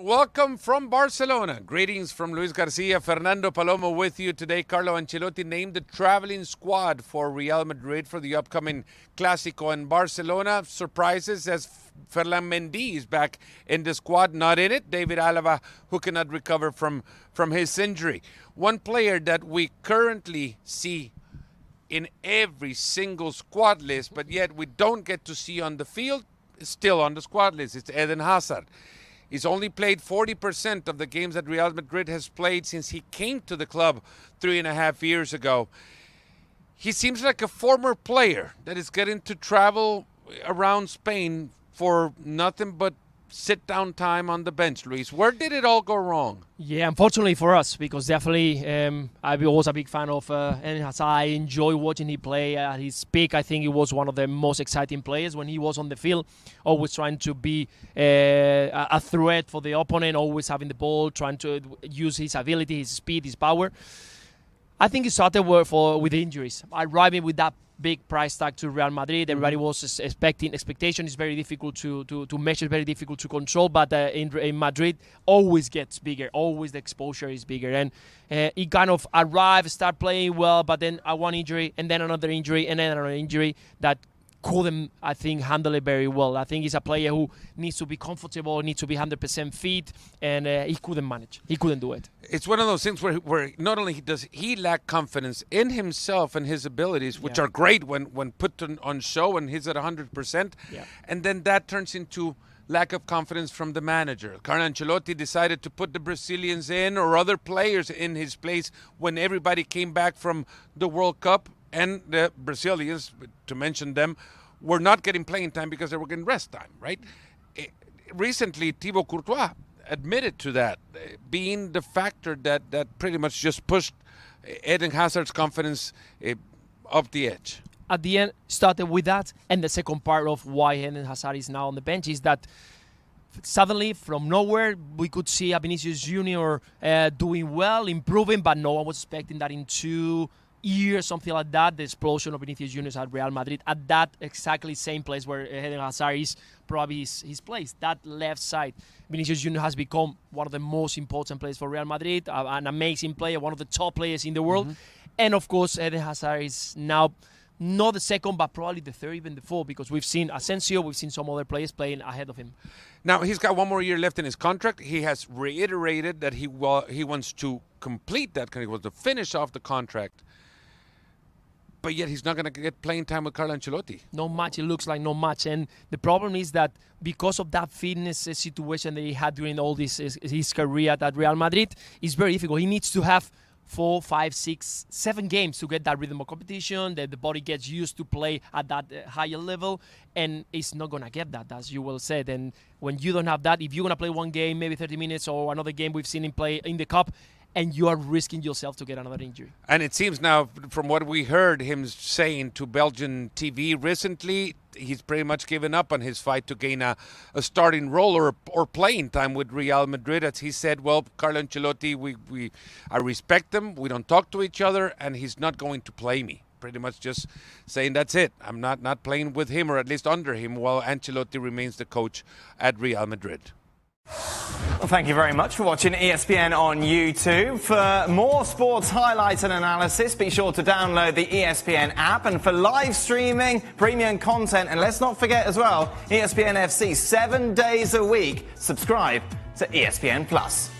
welcome from Barcelona. Greetings from Luis García, Fernando Palomo with you today. Carlo Ancelotti named the traveling squad for Real Madrid for the upcoming Clásico in Barcelona. Surprises as Ferland Mendy is back in the squad, not in it. David Alaba, who cannot recover from his injury. One player that we currently see in every single squad list, but yet we don't get to see on the field, is still on the squad list. It's Eden Hazard. He's only played 40% of the games that Real Madrid has played since he came to the club 3.5 years ago. He seems like a former player that is getting to travel around Spain for nothing but sit-down time on the bench, Luis. Where did it all go wrong? Yeah, unfortunately for us, because definitely I was a big fan of Eden Hazard. I enjoy watching him play. At his peak, I think he was one of the most exciting players when he was on the field, always trying to be a threat for the opponent, always having the ball, trying to use his ability, his speed, his power. I think he started with injuries. Arriving with that big price tag to Real Madrid, everybody was expectation is very difficult to measure, very difficult to control, but in Madrid always gets bigger, always the exposure is bigger, and he kind of arrived, start playing well, but then one injury, and then another injury, and then another injury that couldn't, I think, handle it very well. I think he's a player who needs to be comfortable, needs to be 100% fit, and he couldn't manage. He couldn't do it. It's one of those things where not only does he lack confidence in himself and his abilities, which are great when put on show and he's at 100%, and then that turns into lack of confidence from the manager. Carlo Ancelotti decided to put the Brazilians in or other players in his place when everybody came back from the World Cup, and the Brazilians, to mention them, were not getting playing time because they were getting rest time, right? Recently, Thibaut Courtois admitted to that, being the factor that pretty much just pushed Eden Hazard's confidence up the edge. At the end, started with that, and the second part of why Eden Hazard is now on the bench is that suddenly, from nowhere, we could see a Vinicius Junior doing well, improving, but no one was expecting that in 2 years, something like that, the explosion of Vinicius Junior at Real Madrid, at that exactly same place where Eden Hazard is probably his place, that left side. Vinicius Junior has become one of the most important players for Real Madrid, an amazing player, one of the top players in the world. And of course, Eden Hazard is now not the second, but probably the third, even the fourth, because we've seen Asensio, we've seen some other players playing ahead of him. Now, he's got one more year left in his contract. He has reiterated that he wants to complete that, he wants to finish off the contract. But yet he's not going to get playing time with Carlo Ancelotti. No match. It looks like no match. And the problem is that because of that fitness situation that he had during all his career at Real Madrid, it's very difficult. He needs to have 4, 5, 6, 7 games to get that rhythm of competition, that the body gets used to play at that higher level, and it's not going to get that, as you well said. And when you don't have that, if you're going to play one game, maybe 30 minutes, or another game we've seen him play in the Cup, and you are risking yourself to get another injury. And it seems now, from what we heard him saying to Belgian TV recently, he's pretty much given up on his fight to gain a starting role or playing time with Real Madrid. As he said, well, Carlo Ancelotti, I respect him, we don't talk to each other, and he's not going to play me. Pretty much just saying that's it. I'm not playing with him, or at least under him, while Ancelotti remains the coach at Real Madrid. Well, thank you very much for watching ESPN on YouTube. For more sports highlights and analysis, be sure to download the ESPN app. And for live streaming, premium content, and let's not forget as well, ESPN FC 7 days a week. Subscribe to ESPN Plus.